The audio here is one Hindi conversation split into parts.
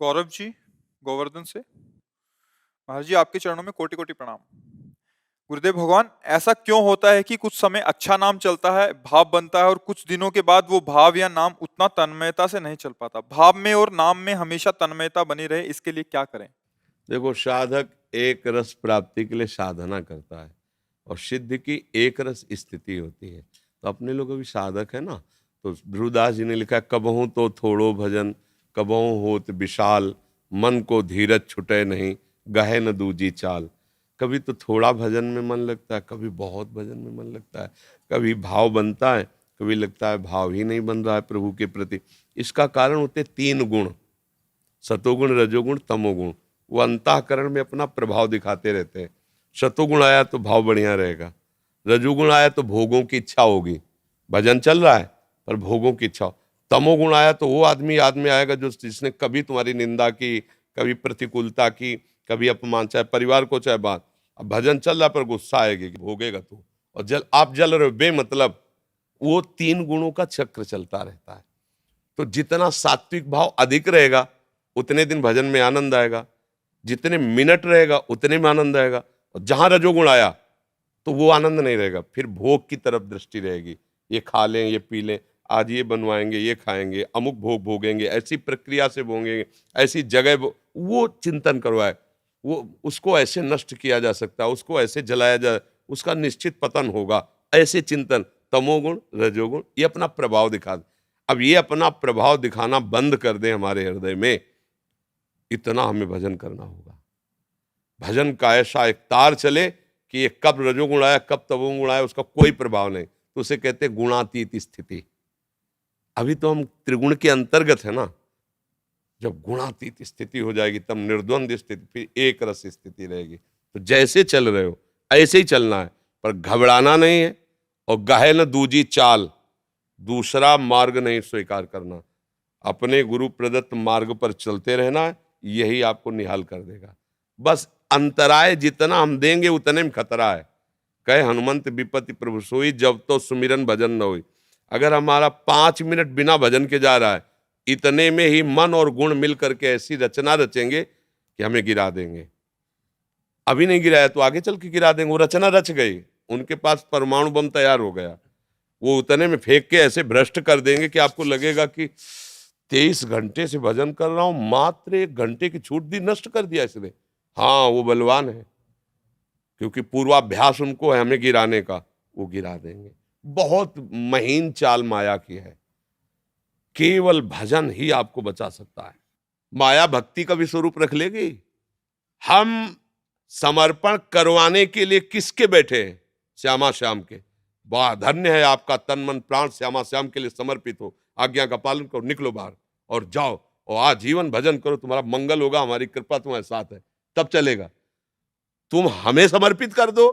गौरव जी, गोवर्धन से। महाराज जी, आपके चरणों में कोटि कोटि प्रणाम। गुरुदेव भगवान, ऐसा क्यों होता है कि कुछ समय अच्छा नाम चलता है, भाव बनता है, और कुछ दिनों के बाद वो भाव या नाम उतना तन्मयता से नहीं चल पाता? भाव में और नाम में हमेशा तन्मयता बनी रहे, इसके लिए क्या करें? देखो, साधक एक रस प्राप्ति के लिए साधना करता है और सिद्ध की एक रस स्थिति होती है। तो अपने लोग अभी साधक है ना, तो ध्रुवदास जी ने लिखा, कबहू तो थोड़ो भजन, कबहू होत विशाल, मन को धीरज छुटे नहीं, गहे न दूजी चाल। कभी तो थोड़ा भजन में मन लगता है, कभी बहुत भजन में मन लगता है, कभी भाव बनता है, कभी लगता है भाव ही नहीं बन रहा है प्रभु के प्रति। इसका कारण होते तीन गुण, सतोगुण, रजोगुण, तमोगुण। वो अंतःकरण में अपना प्रभाव दिखाते रहते हैं। सतोगुण आया तो भाव बढ़िया रहेगा, रजोगुण आया तो भोगों की इच्छा होगी, भजन चल रहा है पर भोगों की इच्छा हो। तमोगुण आया तो वो आदमी आएगा जो जिसने कभी तुम्हारी निंदा की, कभी प्रतिकूलता की, कभी अपमान, चाहे परिवार को चाहे बात। अब भजन चल रहा पर गुस्सा आएगी कि भोगेगा तू, और आप जल रहे हो बेमतलब। वो तीन गुणों का चक्र चलता रहता है। तो जितना सात्विक भाव अधिक रहेगा उतने दिन भजन में आनंद आएगा, जितने मिनट रहेगा उतने में आनंद आएगा। और जहां रजोगुण आया तो वो आनंद नहीं रहेगा, फिर भोग की तरफ दृष्टि रहेगी। ये खा लें, ये पी लें, आज ये बनवाएंगे, ये खाएंगे, अमुक भोग भोगेंगे, ऐसी प्रक्रिया से भोगेंगे, ऐसी जगह वो चिंतन करवाए, वो उसको ऐसे नष्ट किया जा सकता है, उसको ऐसे जलाया जा, उसका निश्चित पतन होगा, ऐसे चिंतन। तमोगुण, रजोगुण ये अपना प्रभाव दिखा दे। अब ये अपना प्रभाव दिखाना बंद कर दें हमारे हृदय में, इतना हमें भजन करना होगा। भजन का ऐसा एक तार चले कि ये कब रजोगुण आया, कब तमोगुण आया, उसका कोई प्रभाव नहीं। तो उसे कहते हैं गुणातीत स्थिति। अभी तो हम त्रिगुण के अंतर्गत है ना। जब गुणातीत स्थिति हो जाएगी तब निर्द्वंद स्थिति, फिर एक रस स्थिति रहेगी। तो जैसे चल रहे हो ऐसे ही चलना है, पर घबराना नहीं है, और गहे न दूजी चाल, दूसरा मार्ग नहीं स्वीकार करना। अपने गुरु प्रदत्त मार्ग पर चलते रहना है, यही आपको निहाल कर देगा। बस अंतराय जितना हम देंगे उतने में खतरा है। कहे हनुमंत विपत्ति प्रभु सोई, जब तो सुमिरन भजन न होई। अगर हमारा 5 मिनट बिना भजन के जा रहा है, इतने में ही मन और गुण मिल करके ऐसी रचना रचेंगे कि हमें गिरा देंगे। अभी नहीं गिराया तो आगे चल के गिरा देंगे। वो रचना रच गई, उनके पास परमाणु बम तैयार हो गया, वो उतने में फेंक के ऐसे भ्रष्ट कर देंगे कि आपको लगेगा कि 23 घंटे से भजन कर रहा हूं, मात्र 1 घंटे की छूट दी, नष्ट कर दिया इसने। हाँ, वो बलवान है, क्योंकि पूर्वाभ्यास उनको है हमें गिराने का, वो गिरा देंगे। बहुत महीन चाल माया की है, केवल भजन ही आपको बचा सकता है। माया भक्ति का भी स्वरूप रख लेगी। हम समर्पण करवाने के लिए किसके बैठे हैं? श्यामा श्याम के। वाह, धन्य है आपका तन मन प्राण श्यामा श्याम के लिए समर्पित हो। आज्ञा का पालन करो, निकलो बाहर और जाओ और आजीवन भजन करो, तुम्हारा मंगल होगा, हमारी कृपा तुम्हारे साथ है, तब चलेगा। तुम हमें समर्पित कर दो,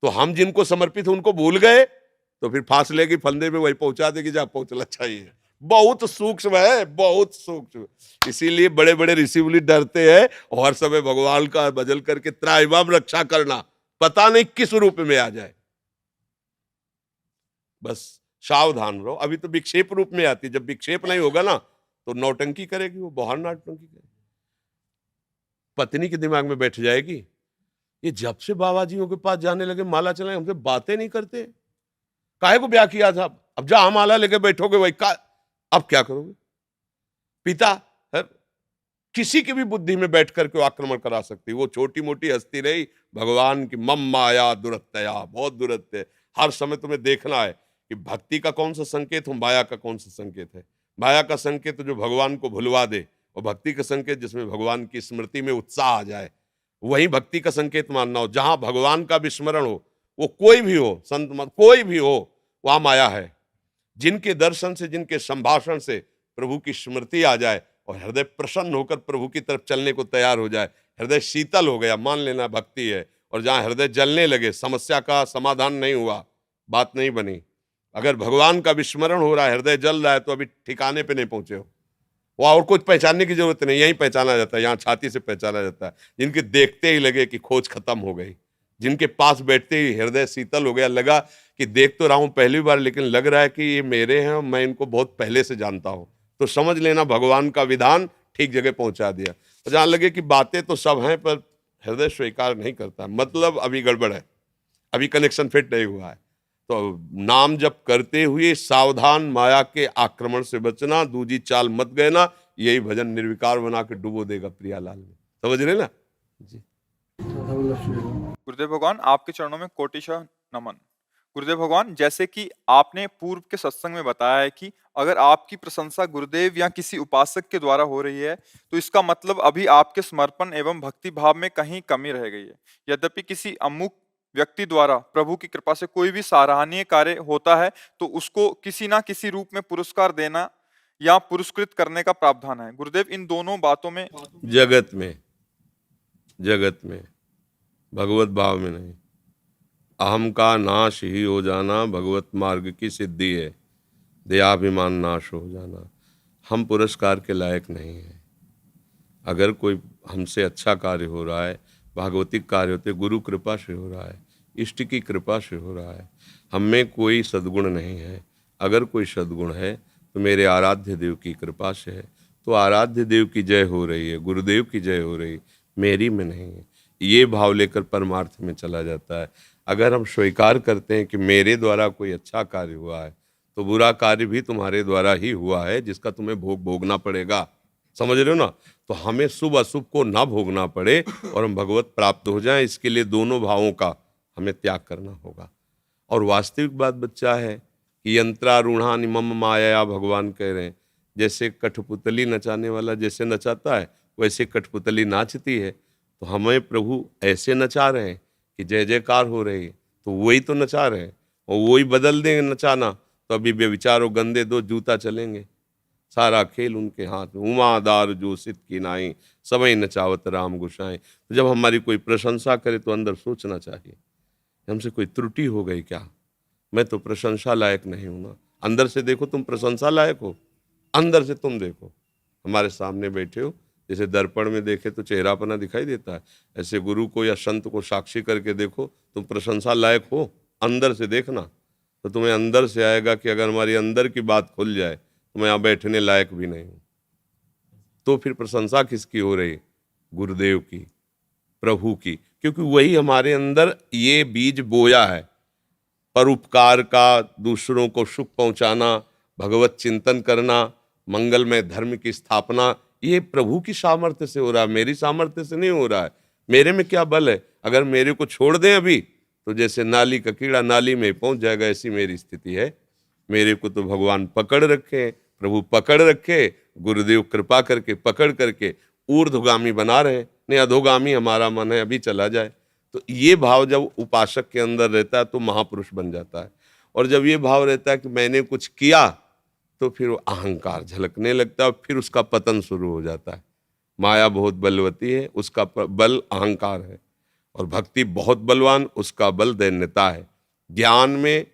हम जिनको समर्पित है उनको भूल गए, तो फिर फासले की फंदे में वही पहुंचा देगी जहां पहुंचना चाहिए। बहुत सूक्ष्म है, बहुत सूक्ष्म। इसीलिए बड़े बड़े ऋषि मुनि डरते हैं और हर समय भगवान का भजन करके त्राहिमाम रक्षा करना, पता नहीं किस रूप में आ जाए। बस सावधान रहो। अभी तो विक्षेप रूप में आती है, जब विक्षेप नहीं होगा ना तो नौटंकी करेगी, वो बाहर नौटंकी करेगी, पत्नी के दिमाग में बैठ जाएगी। ये जब से बाबा जीओं के पास जाने लगे, माला चलाए, हमसे बातें नहीं करते, काहे को ब्याह किया था? अब जहां माला लेके बैठोगे वही का, अब क्या करोगे? पिता है, किसी की भी बुद्धि में बैठ करके आक्रमण करा सकती, वो छोटी मोटी हस्ती रही, भगवान की मम माया दुरत्या, बहुत दुरत्य है। हर समय तुम्हें देखना है कि भक्ति का कौन सा संकेत हो, माया का कौन सा संकेत है। माया का संकेत जो भगवान को भुलवा दे, और भक्ति का संकेत जिसमें भगवान की स्मृति में उत्साह आ जाए, वही भक्ति का संकेत मानना हो। जहां भगवान का विस्मरण हो, वो कोई भी हो, संत मत कोई भी हो, वहां माया है। जिनके दर्शन से, जिनके संभाषण से प्रभु की स्मृति आ जाए और हृदय प्रसन्न होकर प्रभु की तरफ चलने को तैयार हो जाए, हृदय शीतल हो गया, मान लेना भक्ति है। और जहां हृदय जलने लगे, समस्या का समाधान नहीं हुआ, बात नहीं बनी। अगर भगवान का विस्मरण हो रहा है, हृदय जल रहा है, तो अभी ठिकाने पे नहीं पहुंचे हो। वो और कुछ पहचानने की जरूरत नहीं, यहीं पहचाना जाता है, यहाँ छाती से पहचाना जाता है। जिनके देखते ही लगे कि खोज खत्म हो गई, जिनके पास बैठते ही हृदय शीतल हो गया, लगा कि देख तो रहा हूं पहली बार, लेकिन लग रहा है कि ये मेरे हैं और मैं इनको बहुत पहले से जानता हूं, तो समझ लेना भगवान का विधान ठीक जगह पहुंचा दिया। तो जहां लगे कि बातें तो सब हैं पर हृदय स्वीकार नहीं करता, मतलब अभी गड़बड़ है, अभी कनेक्शन फिट नहीं हुआ है। तो नाम जप करते हुए सावधान, माया के आक्रमण से बचना, दूजी चाल मत गए ना, यही भजन निर्विकार बना के डुबो देगा प्रियालाल में। समझ रहे ना जी। गुरुदेव भगवान आपके चरणों में कोटिशः नमन। गुरुदेव भगवान, जैसे कि आपने पूर्व के सत्संग में बताया है कि अगर आपकी प्रशंसा गुरुदेव या किसी उपासक के द्वारा हो रही है तो इसका मतलब अभी आपके समर्पण एवं भक्ति भाव में कहीं कमी रह गई है। यद्यपि किसी अमुक व्यक्ति द्वारा प्रभु की कृपा से कोई भी सराहनीय कार्य होता है तो उसको किसी ना किसी रूप में पुरस्कार देना या पुरस्कृत करने का प्रावधान है। गुरुदेव, इन दोनों बातों में जगत में भगवत भाव में नहीं, अहम का नाश ही हो जाना भगवत मार्ग की सिद्धि है, दयाभिमान नाश हो जाना। हम पुरस्कार के लायक नहीं हैं। अगर कोई हमसे अच्छा कार्य हो रहा है, भागवतिक कार्य होते गुरु कृपा से हो रहा है, इष्ट की कृपा से हो रहा है, हम में कोई सद्गुण नहीं है। अगर कोई सद्गुण है तो मेरे आराध्य देव की कृपा से है। तो आराध्य देव की जय हो रही है, गुरुदेव की जय हो रही, मेरी में नहीं है। ये भाव लेकर परमार्थ में चला जाता है। अगर हम स्वीकार करते हैं कि मेरे द्वारा कोई अच्छा कार्य हुआ है तो बुरा कार्य भी तुम्हारे द्वारा ही हुआ है, जिसका तुम्हें भोगना पड़ेगा। समझ रहे हो ना? तो हमें शुभ अशुभ को ना भोगना पड़े और हम भगवत प्राप्त हो जाएं, इसके लिए दोनों भावों का हमें त्याग करना होगा। और वास्तविक बात बच्चा है कि यंत्रारूढ़ानि मम माया, भगवान कह रहे हैं जैसे कठपुतली नचाने वाला जैसे नचाता है वैसे कठपुतली नाचती है। तो हमें प्रभु ऐसे नचा रहे हैं कि जय जयकार हो रही है, तो वही तो नचा रहे हैं। और वही बदल देंगे नचाना तो अभी बेविचारो गंदे दो जूता चलेंगे। सारा खेल उनके हाथ में, उमादार जो सित की नाई, समय नचावत राम गुसाएं। तो जब हमारी कोई प्रशंसा करे तो अंदर सोचना चाहिए हमसे कोई त्रुटि हो गई क्या, मैं तो प्रशंसा लायक नहीं हूं ना। अंदर से देखो तुम प्रशंसा लायक हो, अंदर से तुम देखो। हमारे सामने बैठे हो, जैसे दर्पण में देखे तो चेहरापना दिखाई देता है, ऐसे गुरु को या संत को साक्षी करके देखो, तुम प्रशंसा लायक हो। अंदर से देखना तो तुम्हें अंदर से आएगा कि अगर हमारी अंदर की बात खुल जाए तो मैं यहाँ बैठने लायक भी नहीं हूँ। तो फिर प्रशंसा किसकी हो रही? गुरुदेव की, प्रभु की, क्योंकि वही हमारे अंदर ये बीज बोया है। परोपकार का, दूसरों को सुख पहुंचाना, भगवत चिंतन करना, मंगलमय धर्म की स्थापना, ये प्रभु की सामर्थ्य से हो रहा है, मेरी सामर्थ्य से नहीं हो रहा है। मेरे में क्या बल है? अगर मेरे को छोड़ दें अभी तो जैसे नाली का कीड़ा नाली में पहुंच जाएगा, ऐसी मेरी स्थिति है। मेरे को तो भगवान पकड़ रखे, प्रभु पकड़ रखे, गुरुदेव कृपा करके पकड़ करके ऊर्ध्वगामी बना रहे, नहीं अधोगामी हमारा मन है अभी चला जाए। तो ये भाव जब उपासक के अंदर रहता है तो महापुरुष बन जाता है। और जब ये भाव रहता है कि मैंने कुछ किया तो फिर वो अहंकार झलकने लगता है और फिर उसका पतन शुरू हो जाता है। माया बहुत बलवती है, उसका बल अहंकार है। और भक्ति बहुत बलवान, उसका बल दैन्यता है। ज्ञान में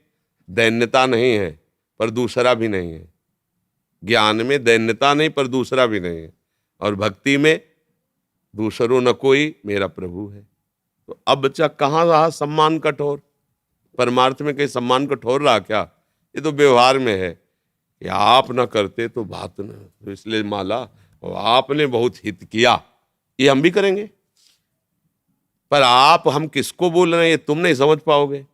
दैन्यता नहीं है पर दूसरा भी नहीं है, ज्ञान में दैन्यता नहीं पर दूसरा भी नहीं है, और भक्ति में दूसरों न कोई मेरा प्रभु है। तो अब बच्चा कहाँ रहा सम्मान कठोर? परमार्थ में कहीं सम्मान कठोर रहा क्या? ये तो व्यवहार में है कि आप न करते तो बात न, तो इसलिए माला और आपने बहुत हित किया, ये हम भी करेंगे। पर आप हम किसको बोल रहे हैं ये तुम नहीं समझ पाओगे।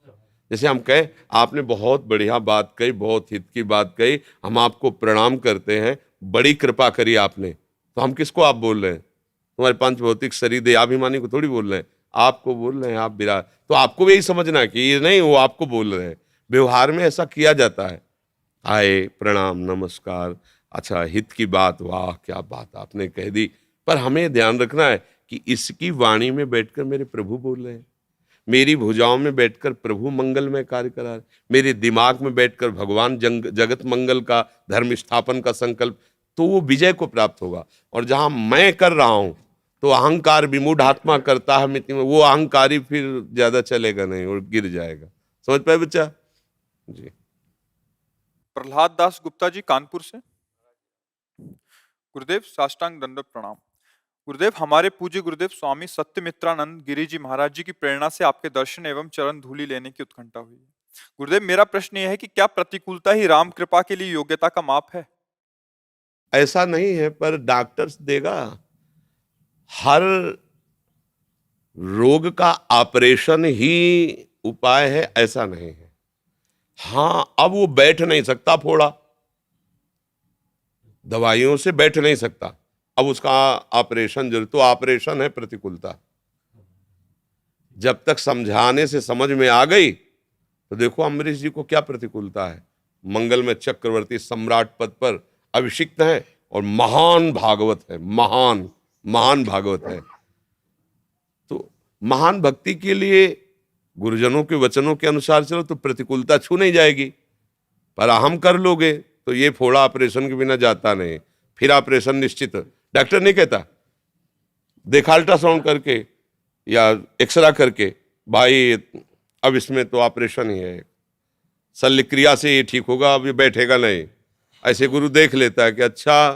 जैसे हम कहें आपने बहुत बढ़िया बात कही, बहुत हित की बात कही, हम आपको प्रणाम करते हैं, बड़ी कृपा करी आपने, तो हम किसको आप बोल रहे हैं? तुम्हारे पंच भौतिक शरीर देहाभिमानी को थोड़ी बोल रहे हैं, आपको बोल रहे हैं। आप विराट, तो आपको भी यही समझना है कि ये नहीं वो आपको बोल रहे हैं। व्यवहार में ऐसा किया जाता है, आए प्रणाम नमस्कार, अच्छा हित की बात, वाह क्या बात आपने कह दी। पर हमें ध्यान रखना है कि इसकी वाणी में बैठकर मेरे प्रभु बोल रहे हैं, मेरी भुजाओं में बैठकर प्रभु मंगलमय कार्य करा रहे, मेरे दिमाग में बैठकर भगवान जगत मंगल का, धर्म स्थापन का संकल्प, तो वो विजय को प्राप्त होगा। और जहां मैं कर रहा हूं तो अहंकार विमूढ़ आत्मा करता है मिति में, वो अहंकारी फिर ज्यादा चलेगा नहीं और गिर जाएगा। समझ पाए बच्चा जी? प्रहलाद दास गुप्ता जी कानपुर से। गुरुदेव साष्टांग दंडवत प्रणाम। गुरुदेव, हमारे पूज्य गुरुदेव स्वामी सत्यमित्रानंद गिरी जी महाराज जी की प्रेरणा से आपके दर्शन एवं चरण धूलि लेने की उत्कंठा हुई है। गुरुदेव, मेरा प्रश्न यह है कि क्या प्रतिकूलता ही राम कृपा के लिए योग्यता का माप है? ऐसा नहीं है, पर डॉक्टर्स देगा। हर रोग का ऑपरेशन ही उपाय है ऐसा नहीं है। हाँ, अब वो बैठ नहीं सकता फोड़ा, दवाइयों से बैठ नहीं सकता, अब उसका ऑपरेशन जरूर, तो ऑपरेशन है प्रतिकूलता। जब तक समझाने से समझ में आ गई तो देखो अम्बरीश जी को क्या प्रतिकूलता है। मंगल में चक्रवर्ती सम्राट पद पर अभिषिक्त है और महान भागवत है, महान महान भागवत है। तो महान भक्ति के लिए गुरुजनों के वचनों के अनुसार चलो तो प्रतिकूलता छू नहीं जाएगी। पर अहम कर लोगे तो ये फोड़ा ऑपरेशन के बिना जाता नहीं, फिर ऑपरेशन निश्चित। डॉक्टर नहीं कहता, देखा अल्ट्रासाउंड करके या एक्सरा करके, भाई अब इसमें तो ऑपरेशन ही है, शल्य क्रिया से ये ठीक होगा, अब ये बैठेगा नहीं। ऐसे गुरु देख लेता है कि अच्छा,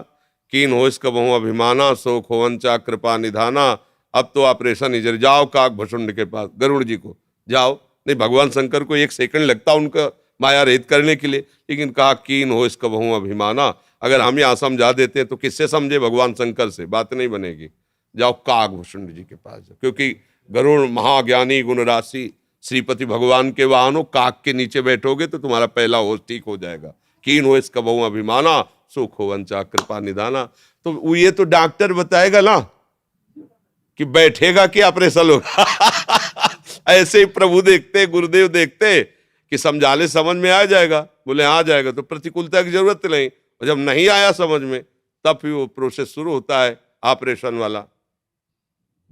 कीन हो इसका बहु अभिमाना, शोक हो वंचा कृपा निधाना, अब तो ऑपरेशन ही जरूर। जाओ काक भसुंड के पास, गरुड़ जी को जाओ। नहीं, भगवान शंकर को 1 सेकंड लगता उनका माया रहित करने के लिए, लेकिन कहा कीन हो इसका बहु अभिमाना। अगर हम यहाँ समझा देते हैं तो किससे समझे? भगवान शंकर से, बात नहीं बनेगी। जाओ काक भसुंड जी के पास जाओ, क्योंकि गरुड़ महाज्ञानी गुण राशि श्रीपति भगवान के वाहनों, काक के नीचे बैठोगे तो तुम्हारा पहला होश ठीक हो जाएगा। कीन हो इसका बहु अभिमाना, सुख हो वंचा कृपा निधाना। तो ये तो डॉक्टर बताएगा ना कि बैठेगा कि ऑपरेशन होगा। ऐसे ही प्रभु देखते, गुरुदेव देखते कि समझाले समझ में आ जाएगा, बोले आ जाएगा तो प्रतिकूलता की जरूरत नहीं। और जब नहीं आया समझ में तब फिर वो प्रोसेस शुरू होता है ऑपरेशन वाला।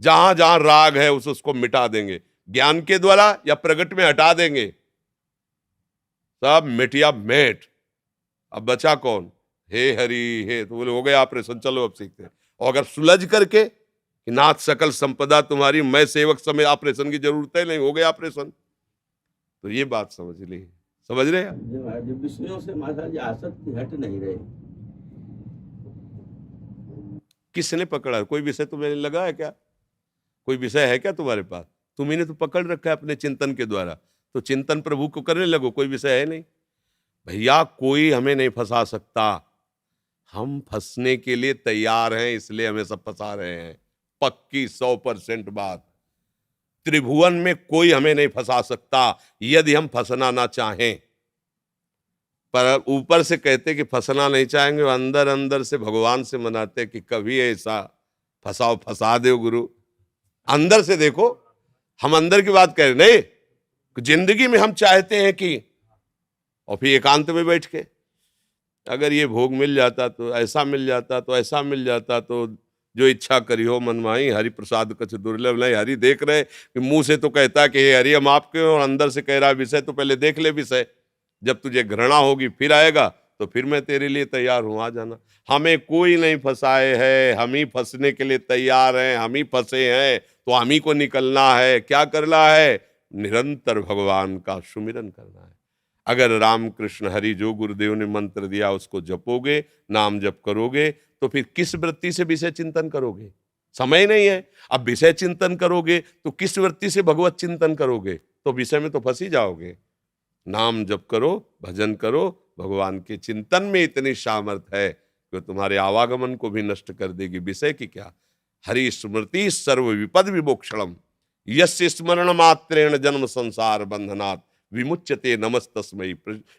जहां जहां राग है उसको मिटा देंगे, ज्ञान के द्वारा या प्रगट में हटा देंगे, सब मिटिया मेट। अब बचा कौन? हे हरि हे, तो बोले हो गया ऑपरेशन, चलो अब सीखते हैं। और अगर सुलझ करके कि नाथ सकल संपदा तुम्हारी, मैं सेवक समय, ऑपरेशन की जरूरत है नहीं, हो गया ऑपरेशन। तो ये बात समझ ली, समझ रहे हैं? जब विषयों से महाराज जी आसक्ति हट नहीं रहे, किसने पकड़ा? कोई विषय तुम्हें लगा है क्या? कोई विषय है क्या तुम्हारे पास? तुम्ही ने तो पकड़ रखा है अपने चिंतन के द्वारा, तो चिंतन प्रभु को करने लगो, कोई विषय है नहीं। भैया कोई हमें नहीं फंसा सकता, हम फंसने के लिए तैयार हैं, इसलिए हमें सब फंसा रहे हैं। पक्की 100% बात। त्रिभुवन में कोई हमें नहीं फंसा सकता यदि हम फंसना ना चाहें। पर ऊपर से कहते कि फंसना नहीं चाहेंगे, अंदर अंदर से भगवान से मनाते कि कभी ऐसा फंसाओ, फंसा दो गुरु। अंदर से देखो, हम अंदर की बात कह रहे नहीं, जिंदगी में हम चाहते हैं कि, और फिर एकांत में बैठ के अगर ये भोग मिल जाता तो ऐसा मिल जाता, तो ऐसा मिल जाता, तो जो इच्छा करी हो मनमाई, हरि प्रसाद कछ दुर्लभ नहीं। हरि देख रहे कि मुंह से तो कहता कि हे हरि हम आपके, और अंदर से कह रहा विषय तो पहले देख ले विषय, जब तुझे घृणा होगी फिर आएगा, तो फिर मैं तेरे लिए तैयार हूं, आ जाना। हमें कोई नहीं फंसाए है, हम ही फंसने के लिए तैयार हैं, हम ही फंसे हैं, तो हम ही को निकलना है। क्या करना है? निरंतर भगवान का सुमिरन करना है। अगर राम कृष्ण हरि जो गुरुदेव ने मंत्र दिया उसको जपोगे, नाम जप करोगे, तो फिर किस वृत्ति से विषय चिंतन करोगे? समय नहीं है। अब विषय चिंतन करोगे तो किस वृत्ति से भगवत चिंतन करोगे? तो विषय में तो फंस ही जाओगे। नाम जप करो, भजन करो, भगवान के चिंतन में इतनी सामर्थ है कि तुम्हारे आवागमन को भी नष्ट कर देगी। विषय की क्या? हरि स्मृति सर्व विपद विमोक्षणम, यस्य स्मरण मात्रेण जन्म संसार बंधनात् विमुच्यते नमस्तस्मै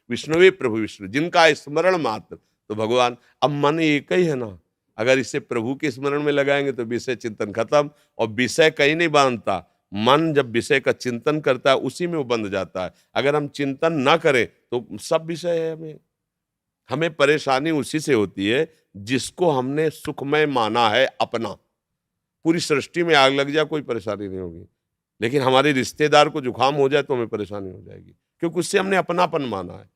विष्णुवे प्रभु विष्णु। जिनका स्मरण मात्र, तो भगवान, अब मन एक ही है ना। अगर इसे प्रभु के स्मरण में लगाएंगे तो विषय चिंतन खत्म, और विषय कहीं नहीं बांधता। मन जब विषय का चिंतन करता है उसी में वो बंध जाता है। अगर हम चिंतन ना करें तो सब विषय है। हमें परेशानी उसी से होती है जिसको हमने सुखमय माना है अपना। पूरी सृष्टि में आग लग जाए कोई परेशानी नहीं होगी, लेकिन हमारे रिश्तेदार को जुकाम हो जाए तो हमें परेशानी हो जाएगी, क्योंकि उससे हमने अपनापन माना है।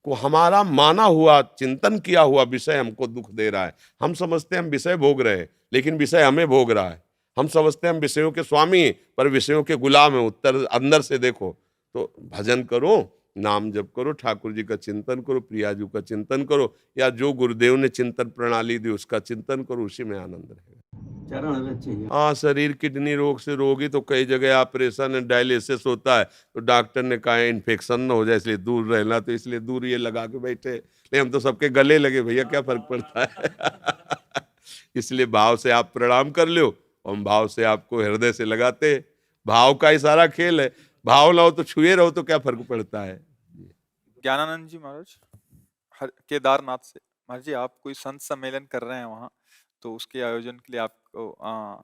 को हमारा माना हुआ, चिंतन किया हुआ विषय हमको दुख दे रहा है। हम समझते हैं हम विषय भोग रहे हैं, लेकिन विषय हमें भोग रहा है। हम समझते हैं हम विषयों के स्वामी हैं, पर विषयों के गुलाम हैं। उत्तर अंदर से देखो। तो भजन करो, नाम जप करो, ठाकुर जी का चिंतन करो, प्रियाजू का चिंतन करो, या जो गुरुदेव ने चिंतन प्रणाली दी उसका चिंतन करो, उसी में आनंद रहेगा। चरण अलग चाहिए। हाँ, शरीर किडनी रोग से रोगी तो कई जगह ऑपरेशन है, डायलिसिस होता है, तो डॉक्टर ने कहा है इन्फेक्शन ना हो जाए इसलिए दूर रहना, तो इसलिए दूर ये लगा के बैठे। नहीं, हम तो सबके गले लगे भैया, क्या फर्क पड़ता है। इसलिए भाव से आप प्रणाम कर लो, हम भाव से आपको हृदय से लगाते हैं। भाव का ही सारा खेल है, भाव लाओ तो छुए रहो तो क्या फर्क पड़ता है। ज्ञानानंद जी महाराज केदारनाथ से, महाराज जी आप कोई संत सम्मेलन कर रहे हैं वहाँ, तो उसके आयोजन के लिए आपको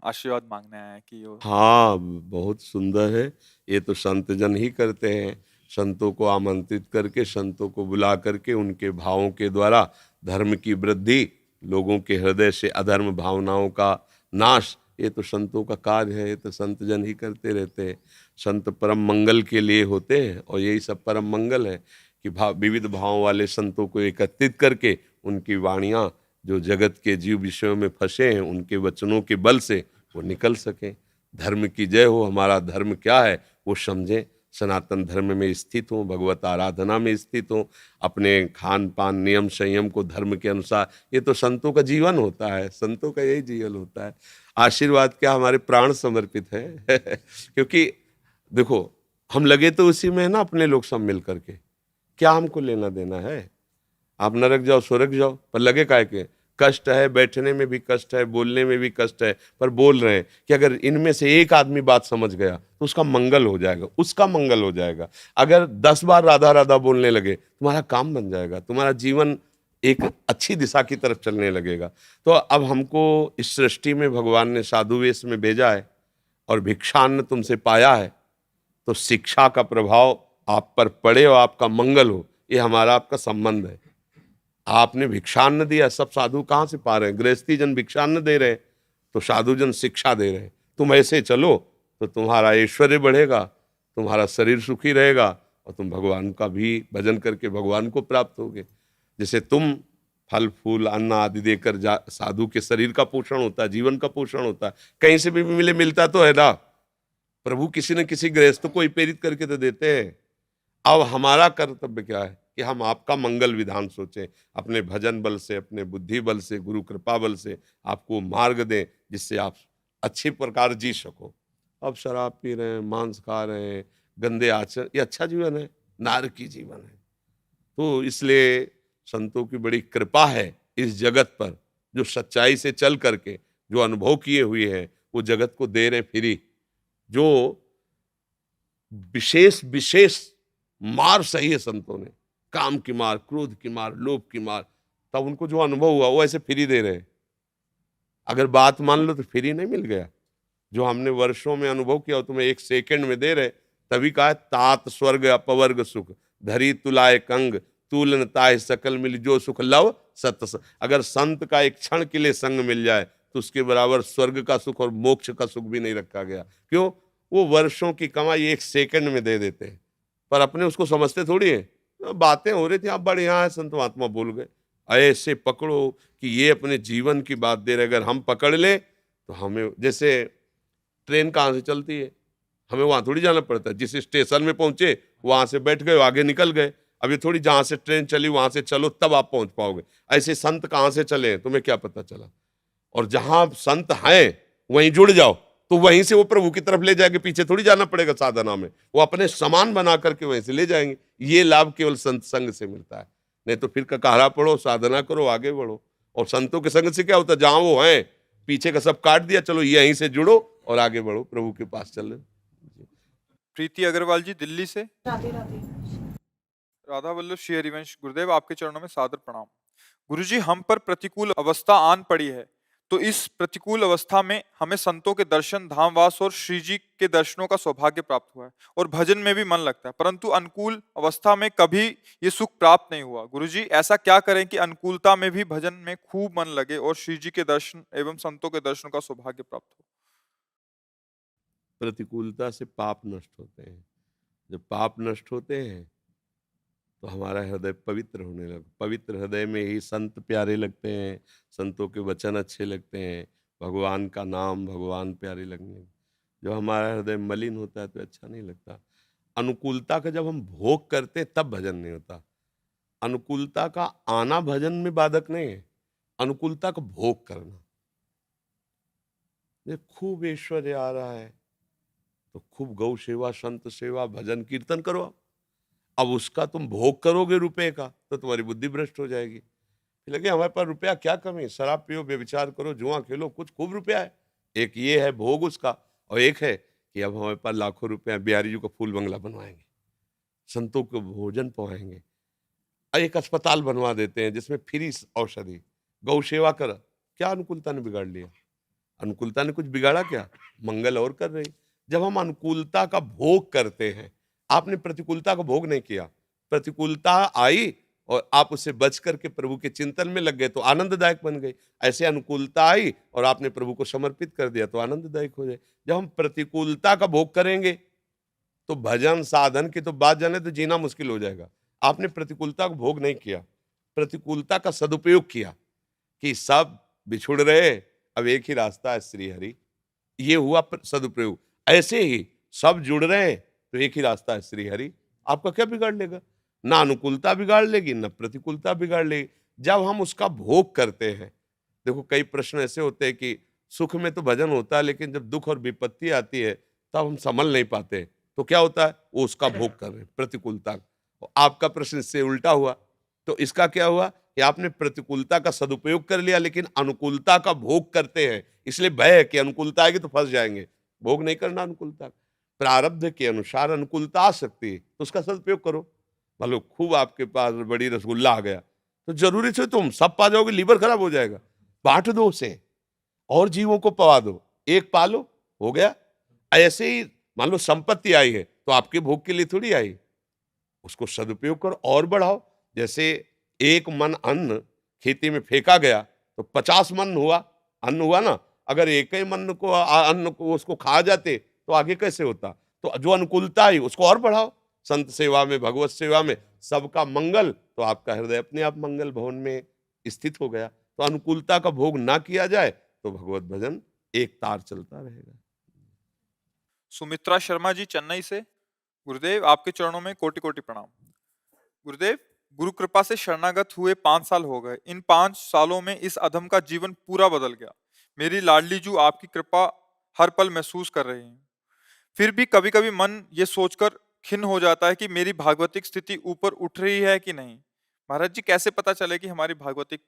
आशीर्वाद मांगने आए हैं कि वो। हाँ, बहुत सुंदर है। ये तो संत जन ही करते हैं, संतों को आमंत्रित करके, संतों को बुला करके उनके भावों के द्वारा धर्म की वृद्धि, लोगों के हृदय से अधर्म भावनाओं का नाश, ये तो संतों का कार्य है। ये तो संत जन ही करते रहते हैं। संत परम मंगल के लिए होते हैं, और यही सब परम मंगल है कि विविध भावों वाले संतों को एकत्रित करके उनकी वाणियाँ जो जगत के जीव विषयों में फंसे हैं, उनके वचनों के बल से वो निकल सकें। धर्म की जय हो, हमारा धर्म क्या है वो समझें, सनातन धर्म में स्थित हों, भगवत आराधना में स्थित हों, अपने खान पान नियम संयम को धर्म के अनुसार, ये तो संतों का जीवन होता है, संतों का यही जीवन होता है। आशीर्वाद क्या, हमारे प्राण समर्पित है। क्योंकि देखो, हम लगे तो उसी में है ना, अपने लोग सब मिल करके, क्या हमको लेना देना है। आप नरक जाओ स्वर्ग जाओ, पर लगे काहे के, कष्ट है, बैठने में भी कष्ट है, बोलने में भी कष्ट है, पर बोल रहे हैं कि अगर इनमें से एक आदमी बात समझ गया तो उसका मंगल हो जाएगा, उसका मंगल हो जाएगा। अगर 10 बार राधा राधा बोलने लगे, तुम्हारा काम बन जाएगा, तुम्हारा जीवन एक अच्छी दिशा की तरफ चलने लगेगा। तो अब हमको इस सृष्टि में भगवान ने साधु वेश में भेजा है, और भिक्षान्न तुमसे पाया है, तो शिक्षा का प्रभाव आप पर पड़े और आपका मंगल हो, ये हमारा आपका संबंध है। आपने भिक्षान्न दिया, सब साधु कहाँ से पा रहे हैं, गृहस्थी जन भिक्षान्न दे रहे हैं, तो साधु जन शिक्षा दे रहे हैं। तुम ऐसे चलो तो तुम्हारा ऐश्वर्य बढ़ेगा, तुम्हारा शरीर सुखी रहेगा, और तुम भगवान का भी भजन करके भगवान को प्राप्त होगे। जैसे तुम फल फूल अन्न आदि देकर साधु के शरीर का पोषण होता है, जीवन का पोषण होता है, कहीं से भी मिलता तो है ना। प्रभु किसी न किसी गृहस्थ को ही प्रेरित करके तो देते हैं। अब हमारा कर्तव्य क्या है कि हम आपका मंगल विधान सोचें, अपने भजन बल से, अपने बुद्धि बल से, गुरु कृपा बल से आपको मार्ग दें, जिससे आप अच्छी प्रकार जी सको। अब शराब पी रहे हैं, मांस खा रहे हैं, गंदे आचरण, ये अच्छा जीवन है, नारकी जीवन है। तो इसलिए संतों की बड़ी कृपा है इस जगत पर, जो सच्चाई से चल करके जो अनुभव किए हुए हैं वो जगत को दे रहे फ्री। जो विशेष विशेष मार सही है संतों ने, काम की मार, क्रोध की मार, लोभ की मार, तब उनको जो अनुभव हुआ वो ऐसे फ्री दे रहे हैं। अगर बात मान लो तो फ्री नहीं मिल गया, जो हमने वर्षों में अनुभव किया वो तुम्हें 1 सेकंड में दे रहे। तभी कहा है, तात स्वर्ग अपवर्ग सुख, धरी तुलाए कंग, तूलन ताय सकल मिल जो सुख लव सत। अगर संत का एक क्षण के लिए संग मिल जाए तो उसके बराबर स्वर्ग का सुख और मोक्ष का सुख भी नहीं रखा गया। क्यों? वो वर्षों की कमाई 1 सेकंड में दे देते हैं, पर अपने उसको समझते थोड़ी है। तो बातें हो रही थी, आप बढ़िया है, संत महात्मा बोल गए, ऐसे पकड़ो कि ये अपने जीवन की बात दे रहे। अगर हम पकड़ ले तो हमें, जैसे ट्रेन कहाँ से चलती है, हमें वहाँ थोड़ी जाना पड़ता है, जिस स्टेशन में पहुंचे वहां से बैठ गए, आगे निकल गए। अभी थोड़ी जहां से ट्रेन चली वहां से चलो तब आप पहुंच पाओगे। ऐसे संत कहाँ से चले तुम्हें क्या पता चला। और जहां संत हैं वहीं जुड़ जाओ, तो वहीं से वो प्रभु की तरफ ले जाएंगे, पीछे थोड़ी जाना पड़ेगा साधना में, वो अपने समान बना करके वहीं से ले जाएंगे। ये लाभ केवल संत संग से मिलता है, नहीं तो फिर ककारा पढ़ो, साधना करो, आगे बढ़ो। और संतों के संग से क्या होता है, जहां वो हैं पीछे का सब काट दिया, चलो यहीं से जुड़ो और आगे बढ़ो, प्रभु के पास चलो। प्रीति अग्रवाल जी दिल्ली से। राधे राधे। राधा वल्लभ श्री हरिवंश गुरुदेव आपके चरणों में सादर प्रणाम। गुरुजी, हम पर प्रतिकूल अवस्था आन पड़ी है, तो इस प्रतिकूल अवस्था में हमें संतों के दर्शन, धामवास और श्री जी के दर्शनों का सौभाग्य प्राप्त हुआ है और भजन में भी मन लगता है, परंतु अनुकूल अवस्था में कभी ये सुख प्राप्त नहीं हुआ। गुरुजी, ऐसा क्या करें कि अनुकूलता में भी भजन में खूब मन लगे और श्री जी के दर्शन एवं संतों के दर्शन का सौभाग्य प्राप्त हो? प्रतिकूलता से पाप नष्ट होते हैं। जब पाप नष्ट होते हैं तो हमारा हृदय पवित्र होने लगा। पवित्र हृदय में ही संत प्यारे लगते हैं, संतों के वचन अच्छे लगते हैं, भगवान का नाम, भगवान प्यारे लगने लगे। जब हमारा हृदय मलिन होता है तो अच्छा नहीं लगता। अनुकूलता का जब हम भोग करते हैं तब भजन नहीं होता। अनुकूलता का आना भजन में बाधक नहीं है, अनुकूलता का भोग करना। ये खूब ऐश्वर्य आ रहा है तो खूब गौ सेवा, संत सेवा, भजन कीर्तन करो आप। अब उसका तुम भोग करोगे रुपए का तो तुम्हारी बुद्धि भ्रष्ट हो जाएगी। लगे हमारे पास रुपया क्या कमी, शराब पियो, व्यभिचार करो, जुआ खेलो, कुछ खूब रुपया है। एक ये है भोग उसका, और एक है कि अब हमारे पास लाखों रुपया, बिहारी जी को फूल बंगला बनवाएंगे, संतों को भोजन पवाएंगे, और एक अस्पताल बनवा देते हैं जिसमें फ्री औषधि, गौ सेवा कर। क्या अनुकूलता ने बिगाड़ लिया? अनुकूलता ने कुछ बिगाड़ा क्या? मंगल और कर रही। जब हम अनुकूलता का भोग करते हैं, आपने प्रतिकूलता का भोग नहीं किया, प्रतिकूलता आई और आप उससे बच करके प्रभु के चिंतन में लग गए तो आनंददायक बन गई। ऐसे अनुकूलता आई और आपने प्रभु को समर्पित कर दिया तो आनंददायक हो जाए। जब हम प्रतिकूलता का भोग करेंगे तो भजन साधन की तो बात जाने तो जीना मुश्किल हो जाएगा। आपने प्रतिकूलता को भोग नहीं किया, प्रतिकूलता का सदुपयोग किया कि सब बिछुड़ रहे, अब एक ही रास्ता है श्री हरि, ये हुआ सदुपयोग। ऐसे ही सब जुड़ रहे हैं तो एक ही रास्ता है श्री हरि। आपका क्या बिगाड़ लेगा? ना अनुकूलता बिगाड़ लेगी, ना प्रतिकूलता बिगाड़ लेगी। जब हम उसका भोग करते हैं, देखो कई प्रश्न ऐसे होते हैं कि सुख में तो भजन होता है लेकिन जब दुख और विपत्ति आती है तब हम संभल नहीं पाते, तो क्या होता है? वो उसका भोग कर रहे हैं, प्रतिकूलता। आपका प्रश्न इससे उल्टा हुआ, तो इसका क्या हुआ कि आपने प्रतिकूलता का सदुपयोग कर लिया लेकिन अनुकूलता का भोग करते हैं, इसलिए भय है कि अनुकूलता आएगी तो फंस जाएंगे। भोग नहीं करना अनुकूलता, प्रारब्ध के अनुसार अनुकूलता आ सकती है तो उसका सदुपयोग करो। मान लो खूब आपके पास बड़ी रसगुल्ला आ गया तो जरूरी से तुम सब पा जाओगे, लीवर खराब हो जाएगा। बांट दो उसे और जीवों को पवा दो, एक पालो, हो गया। ऐसे ही मान लो संपत्ति आई है तो आपके भोग के लिए थोड़ी आई, उसको सदुपयोग करो और बढ़ाओ। जैसे एक मन अन्न खेती में फेंका गया तो 50 मन हुआ, अन्न हुआ ना। अगर एक ही मन को अन्न को उसको खा जाते तो आगे कैसे होता? तो जो अनुकूलता आई उसको और बढ़ाओ, संत सेवा में, भगवत सेवा में, सबका मंगल, तो आपका हृदय अपने आप मंगल भवन में स्थित हो गया। तो अनुकूलता का भोग ना किया जाए तो भगवत भजन एक तार चलता रहेगा। सुमित्रा शर्मा जी चेन्नई से, गुरुदेव आपके चरणों में कोटि कोटि प्रणाम। गुरुदेव, गुरु कृपा से शरणागत हुए 5 साल हो गए। इन 5 सालों में इस अधम का जीवन पूरा बदल गया। मेरी लाडली जू आपकी कृपा हर पल महसूस कर रही है। फिर भी कभी कभी मन ये सोचकर खिन्न हो जाता है कि मेरी भागवतिक स्थिति ऊपर उठ रही है कि नहीं। महाराज जी, कैसे पता चले कि हमारी भागवतिक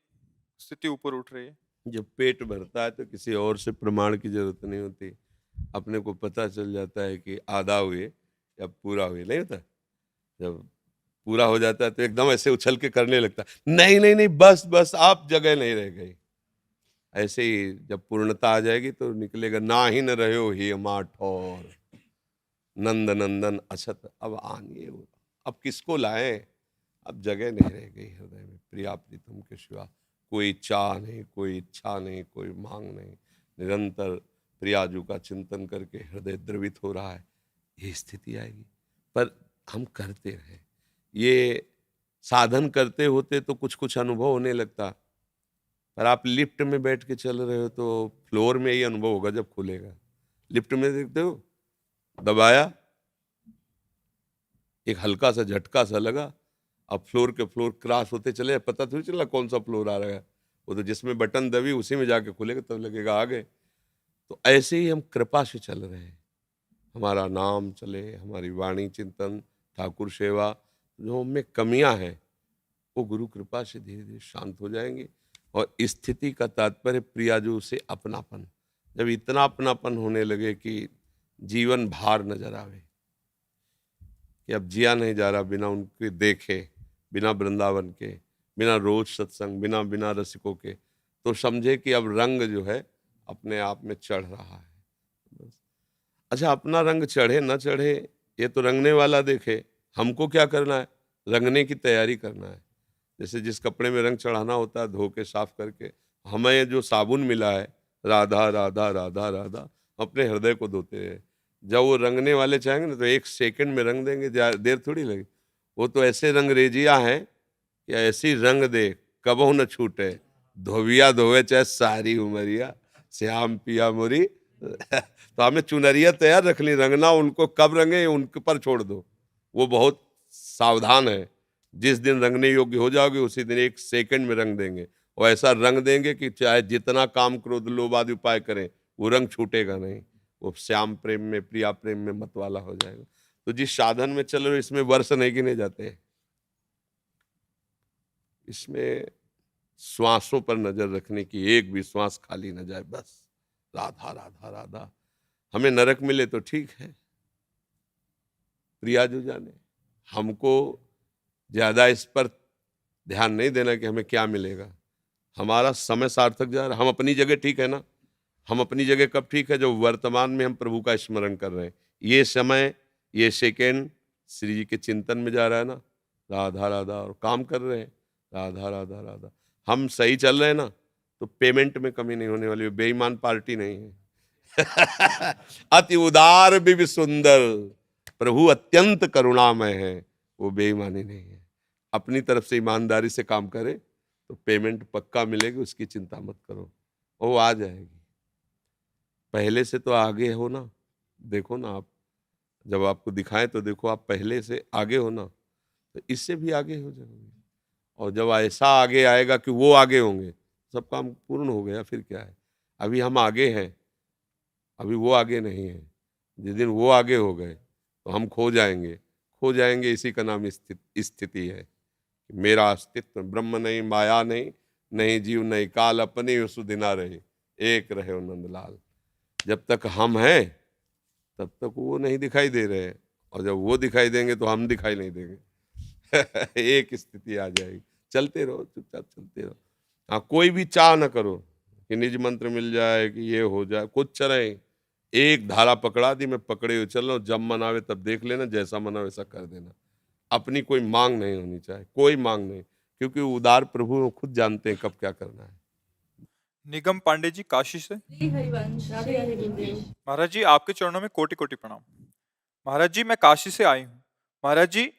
स्थिति ऊपर उठ रही है? जब पेट भरता है तो किसी और से प्रमाण की जरूरत नहीं होती, अपने को पता चल जाता है कि आधा हुए या पूरा हुए। नहीं होता? जब पूरा हो जाता है तो एकदम ऐसे उछल के करने लगता है, नहीं नहीं नहीं, बस बस, आप जगह नहीं रह गई। ऐसे ही जब पूर्णता आ जाएगी तो निकलेगा, ना ही न रहो ही अमा ठौर, नंद नंदन अछत अब आनिए। अब किसको लाए? अब जगह नहीं रह गई हृदय में प्रिया प्रीतम के सिवा। कोई चाह नहीं, कोई इच्छा नहीं, कोई मांग नहीं, निरंतर प्रियाजू का चिंतन करके हृदय द्रवित हो रहा है। ये स्थिति आएगी। पर हम करते रहे, ये साधन करते होते तो कुछ कुछ अनुभव होने लगता। पर आप लिफ्ट में बैठ के चल रहे हो तो फ्लोर में ही अनुभव होगा जब खुलेगा। लिफ्ट में देखते हो, दबाया, एक हल्का सा झटका सा लगा, अब फ्लोर के फ्लोर क्रॉस होते चले, पता थोड़ी चला कौन सा फ्लोर आ रहा है। वो तो जिसमें बटन दबी उसी में जाके खुलेगा, तब लगेगा आ गए। तो ऐसे ही हम कृपा से चल रहे हैं। हमारा नाम चले, हमारी वाणी चिंतन, ठाकुर सेवा, जो हमें कमियां हैं वो गुरु कृपा से धीरे धीरे शांत हो जाएंगे। और स्थिति का तात्पर्य प्रियाजू से अपनापन। जब इतना अपनापन होने लगे कि जीवन भार नजर आवे कि अब जिया नहीं जा रहा बिना उनके देखे, बिना वृंदावन के, बिना रोज सत्संग, बिना बिना रसिकों के, तो समझे कि अब रंग जो है अपने आप में चढ़ रहा है। बस। अच्छा, अपना रंग चढ़े ना चढ़े ये तो रंगने वाला देखे, हमको क्या करना है? रंगने की तैयारी करना है। जैसे जिस कपड़े में रंग चढ़ाना होता है धो के साफ करके, हमें जो साबुन मिला है राधा राधा राधा राधा, अपने हृदय को धोते हैं। जब वो रंगने वाले चाहेंगे ना तो 1 सेकंड में रंग देंगे, देर थोड़ी लगी। वो तो ऐसे रंगरेजिया हैं कि ऐसी रंग दे कबहू न छूटे, धोबिया धोवे चाहे सारी उमरिया, श्याम पिया मोरी। तो हमें चुनरिया तैयार रख ली, रंगना उनको कब रंगे उनके पर छोड़ दो। वो बहुत सावधान है, जिस दिन रंगने योग्य हो जाओगे उसी दिन 1 सेकंड में रंग देंगे। और ऐसा रंग देंगे कि चाहे जितना काम क्रोध लोभ आदि उपाय करें वो रंग छूटेगा नहीं, वो श्याम प्रेम में, प्रिया प्रेम में मत वाला हो जाएगा। तो जिस साधन में चल रहे हो इसमें वर्ष नहीं गिने जाते, इसमें श्वासों पर नजर रखने की, एक भी श्वास खाली न जाए, बस राधा राधा राधा। हमें नरक मिले तो ठीक है, प्रिया जो जाने। हमको ज्यादा इस पर ध्यान नहीं देना कि हमें क्या मिलेगा। हमारा समय सार्थक जा रहा है, हम अपनी जगह ठीक है ना। हम अपनी जगह कब ठीक है? जब वर्तमान में हम प्रभु का स्मरण कर रहे हैं। ये समय, ये सेकेंड श्री जी के चिंतन में जा रहा है ना, राधा राधा, और काम कर रहे हैं राधा राधा राधा। हम सही चल रहे हैं ना, तो पेमेंट में कमी नहीं होने वाली। बेईमान पार्टी नहीं है। अति उदार भी सुंदर प्रभु अत्यंत करुणामय है, वो बेईमानी नहीं है। अपनी तरफ से ईमानदारी से काम करे तो पेमेंट पक्का मिलेगी, उसकी चिंता मत करो, वो आ जाएगी। पहले से तो आगे हो ना, देखो ना आप, जब आपको दिखाएं तो देखो आप पहले से आगे हो ना, तो इससे भी आगे हो जाओगे। और जब ऐसा आगे आएगा कि वो आगे होंगे, सब काम पूर्ण हो गया, फिर क्या है। अभी हम आगे हैं, अभी वो आगे नहीं है। जिस दिन वो आगे हो गए तो हम खो जाएंगे, खो जाएंगे। इसी का नाम स्थिति है। मेरा अस्तित्व ब्रह्म नहीं, माया नहीं, नहीं जीव नहीं काल, अपने सुदिना रहे, एक रहे हो नंदलाल। जब तक हम हैं तब तक वो नहीं दिखाई दे रहे हैं, और जब वो दिखाई देंगे तो हम दिखाई नहीं देंगे। एक स्थिति आ जाएगी। चलते रहो, चुपचाप चलते रहो। हाँ, कोई भी चाह न करो कि निज मंत्र मिल जाए, कि ये हो जाए, कुछ चले। एक धारा पकड़ा दी, मैं पकड़े हुए चल रहा हूँ, जब मन आवे तब देख लेना, जैसा मन आवे वैसा कर देना। अपनी कोई मांग नहीं होनी चाहिए, कोई मांग नहीं, क्योंकि उदार प्रभु खुद जानते हैं कब क्या करना है। निगम पांडे जी काशी से। हरिवंश राधे राधे गुरुदेव। महाराज जी आपके चरणों में कोटि कोटि प्रणाम। महाराज जी मैं काशी से आई हूँ। महाराज जी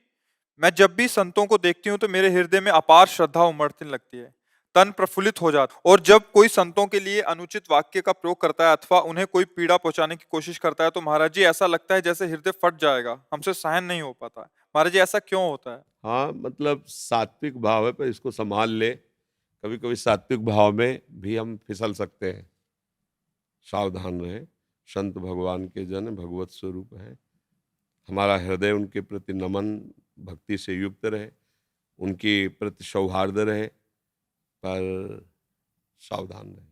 मैं जब भी संतों को देखती हूँ तो मेरे हृदय में अपार श्रद्धा उमड़ने लगती है, तन प्रफुल्लित हो जाता। और जब कोई संतों के लिए अनुचित वाक्य का प्रयोग करता है अथवा उन्हें कोई पीड़ा पहुंचाने की कोशिश करता है तो महाराज जी ऐसा लगता है जैसे हृदय फट जाएगा, हमसे सहन नहीं हो पाता है। महाराज जी ऐसा क्यों होता है? हाँ, मतलब सात्विक भाव है, पर इसको संभाल ले। कभी कभी सात्विक भाव में भी हम फिसल सकते हैं, सावधान रहे। संत भगवान के जन भगवत स्वरूप है, हमारा हृदय उनके प्रति नमन भक्ति से युक्त रहे, उनके प्रति सौहार्द रहे, पर सावधान रहे।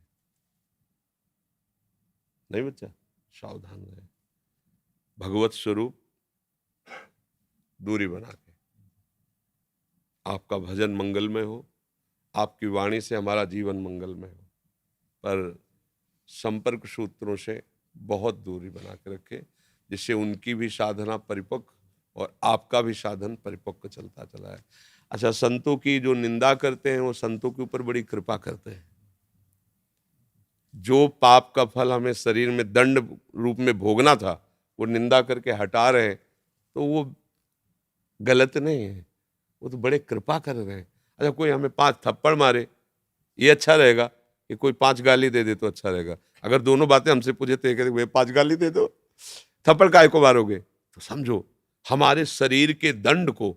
नहीं बच्चा, सावधान रहे। भगवत स्वरूप दूरी बना के आपका भजन मंगलमय हो, आपकी वाणी से हमारा जीवन मंगलमय हो, पर संपर्क सूत्रों से बहुत दूरी बना के रखे, जिससे उनकी भी साधना परिपक्व और आपका भी साधन परिपक्व चलता चला है। अच्छा, संतों की जो निंदा करते हैं वो संतों के ऊपर बड़ी कृपा करते हैं। जो पाप का फल हमें शरीर में दंड रूप में भोगना था, वो निंदा करके हटा रहे हैं, तो वो गलत नहीं है, वो तो बड़े कृपा कर रहे हैं। अच्छा, कोई हमें 5 थप्पड़ मारे, ये अच्छा रहेगा कि कोई 5 गाली दे दे तो अच्छा रहेगा? अगर दोनों बातें हमसे पूछे तो कहते वे 5 गाली दे दो, थप्पड़ काहे को मारोगे? तो समझो हमारे शरीर के दंड को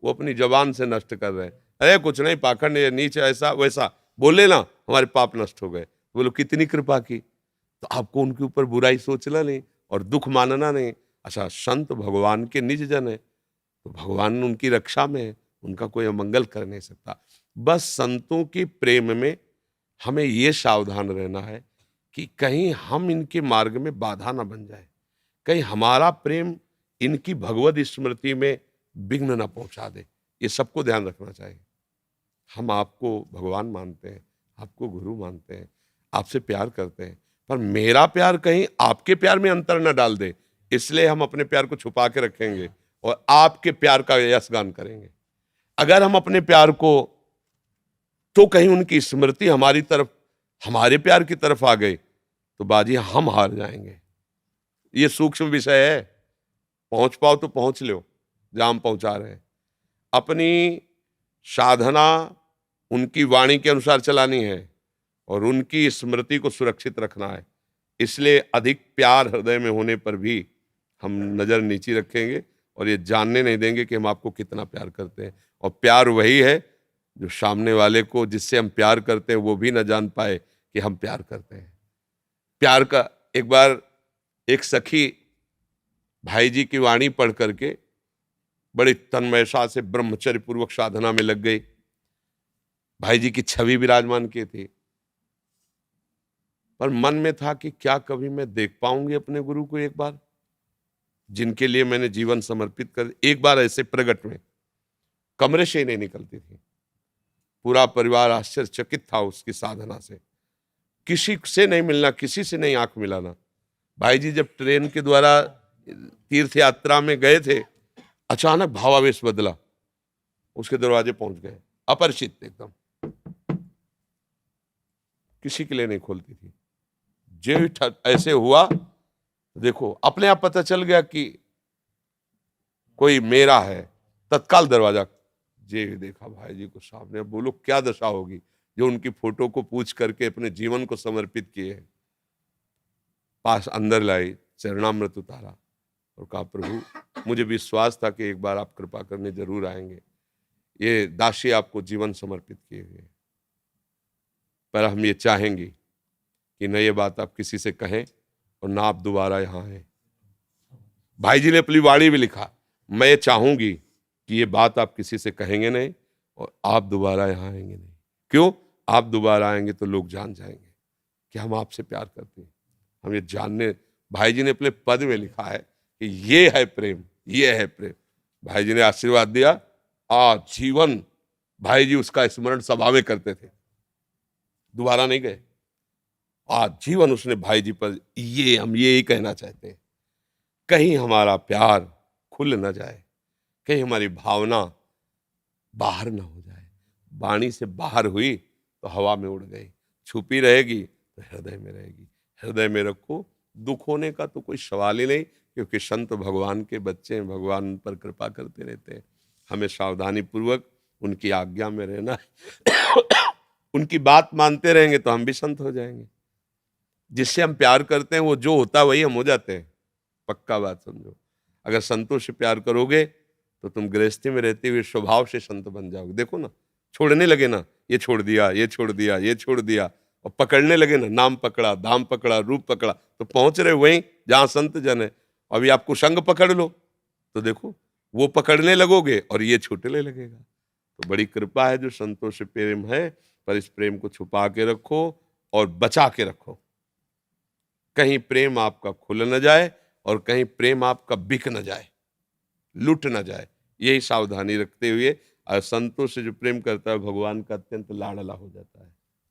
वो अपनी जबान से नष्ट कर रहे हैं। अरे कुछ नहीं, पाखंड नीच ऐसा वैसा बोले ना, हमारे पाप नष्ट हो गए। बोलो कितनी कृपा की। तो आपको उनके ऊपर बुराई सोचना नहीं और दुख मानना नहीं। अच्छा, संत भगवान के निज जन है, तो भगवान उनकी रक्षा में है, उनका कोई अमंगल कर नहीं सकता। बस संतों के प्रेम में हमें ये सावधान रहना है कि कहीं हम इनके मार्ग में बाधा ना बन जाए, कहीं हमारा प्रेम इनकी भगवत स्मृति में विघ्न न पहुंचा दे। ये सबको ध्यान रखना चाहिए। हम आपको भगवान मानते हैं, आपको गुरु मानते हैं, आपसे प्यार करते हैं, पर मेरा प्यार कहीं आपके प्यार में अंतर न डाल दे, इसलिए हम अपने प्यार को छुपा के रखेंगे और आपके प्यार का यशगान करेंगे। अगर हम अपने प्यार को, तो कहीं उनकी स्मृति हमारी तरफ, हमारे प्यार की तरफ आ गई तो बाजी हम हार जाएंगे। ये सूक्ष्म विषय है, पहुंच पाओ तो पहुंच लो जहां हम पहुंचा रहे हैं। अपनी साधना उनकी वाणी के अनुसार चलानी है और उनकी स्मृति को सुरक्षित रखना है। इसलिए अधिक प्यार हृदय में होने पर भी हम नजर नीची रखेंगे और ये जानने नहीं देंगे कि हम आपको कितना प्यार करते हैं। और प्यार वही है जो सामने वाले को, जिससे हम प्यार करते हैं, वो भी न जान पाए कि हम प्यार करते हैं। प्यार का। एक बार एक सखी भाई जी की वाणी पढ़ करके बड़ी तन्मयता से ब्रह्मचर्य पूर्वक साधना में लग गई। भाई जी की छवि विराजमान की थी, पर मन में था कि क्या कभी मैं देख पाऊंगी अपने गुरु को एक बार, जिनके लिए मैंने जीवन समर्पित कर। एक बार ऐसे प्रगट में कमरे से ही नहीं निकलती थी। पूरा परिवार आश्चर्यचकित था उसकी साधना से। किसी से नहीं मिलना, किसी से नहीं आंख मिलाना। भाई जी जब ट्रेन के द्वारा तीर्थ यात्रा में गए थे, अचानक भावावेश बदला, उसके दरवाजे पहुंच गए, अपरिचित एकदम, किसी के लिए नहीं खोलती थी। जो ऐसे हुआ, देखो अपने आप पता चल गया कि कोई मेरा है। तत्काल दरवाजा, जे देखा भाई जी को सामने। अब बोलो क्या दशा होगी जो उनकी फोटो को पूछ करके अपने जीवन को समर्पित किए हैं। पास अंदर लाई, चरणामृत उतारा और कहा, प्रभु मुझे विश्वास था कि एक बार आप कृपा करने जरूर आएंगे। ये दासी आपको जीवन समर्पित किए हुए, पर हम ये चाहेंगे कि न ये बात आप किसी से कहें और ना आप दोबारा यहाँ आए। भाई जी ने अपनी वाणी भी लिखा, मैं ये चाहूंगी कि ये बात आप किसी से कहेंगे नहीं और आप दोबारा यहाँ आएंगे नहीं। क्यों? आप दोबारा आएंगे तो लोग जान जाएंगे कि हम आपसे प्यार करते हैं। हम ये जानने, भाई जी ने अपने पद में लिखा है कि ये है प्रेम, ये है प्रेम। भाई जी ने आशीर्वाद दिया, आजीवन भाई जी उसका स्मरण सभा में करते थे, दोबारा नहीं गए। आजीवन उसने भाई जी पर, ये हम यही कहना चाहते हैं, कहीं हमारा प्यार खुल न जाए, कहीं हमारी भावना बाहर ना हो जाए। वाणी से बाहर हुई तो हवा में उड़ गई, छुपी रहेगी तो हृदय में रहेगी। हृदय में रखो, दुख होने का तो कोई सवाल ही नहीं, क्योंकि संत भगवान के बच्चे हैं, भगवान उन पर कृपा करते रहते हैं। हमें सावधानी पूर्वक उनकी आज्ञा में रहना है। उनकी बात मानते रहेंगे तो हम भी संत हो जाएंगे। जिससे हम प्यार करते हैं वो जो होता है वही हम हो जाते हैं, पक्का बात समझो। अगर संतों से प्यार करोगे तो तुम गृहस्थी में रहते हुए स्वभाव से संत बन जाओगे। देखो ना, छोड़ने लगे ना, ये छोड़ दिया, ये छोड़ दिया, ये छोड़ दिया, और पकड़ने लगे ना, नाम पकड़ा, धाम पकड़ा, रूप पकड़ा, तो पहुंच रहे वहीं जहां संत जन है। अभी आपको संग पकड़ लो तो देखो वो पकड़ने लगोगे और ये छूटने लगेगा। तो बड़ी कृपा है जो संतों से प्रेम है, पर इस प्रेम को छुपा के रखो और बचा के रखो। कहीं प्रेम आपका खुल न जाए और कहीं प्रेम आपका बिक न जाए, लुट न जाए। यही सावधानी रखते हुए संतों से जो प्रेम करता है भगवान का अत्यंत लाडला हो जाता है।